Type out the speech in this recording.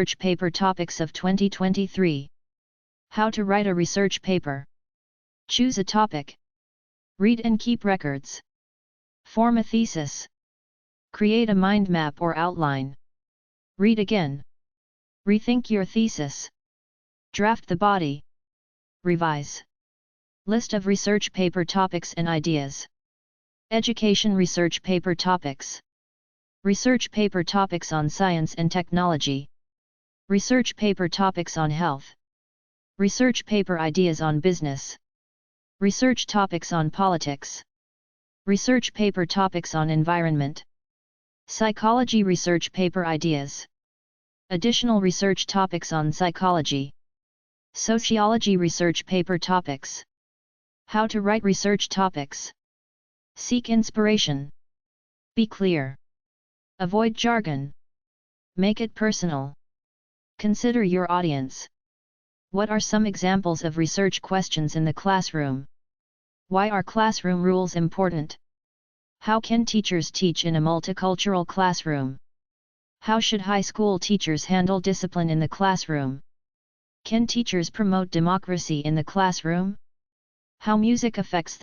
Research Paper Topics of 2023. How to write a research paper. Choose a topic. Read and keep records. Form a thesis. Create a mind map or outline. Read again. Rethink your thesis. Draft the body. Revise. List of research paper topics and ideas. Education research paper topics. Research paper topics on science and technology. Research paper topics on health. Research paper ideas on business. Research topics on politics. Research paper topics on environment. Psychology research paper ideas. Additional research topics on psychology. Sociology research paper topics. How to write research topics. Seek inspiration. Be clear. Avoid jargon. Make it personal. Consider your audience. What are some examples of research questions in the classroom? Why are classroom rules important? How can teachers teach in a multicultural classroom? How should high school teachers handle discipline in the classroom? Can teachers promote democracy in the classroom? How music affects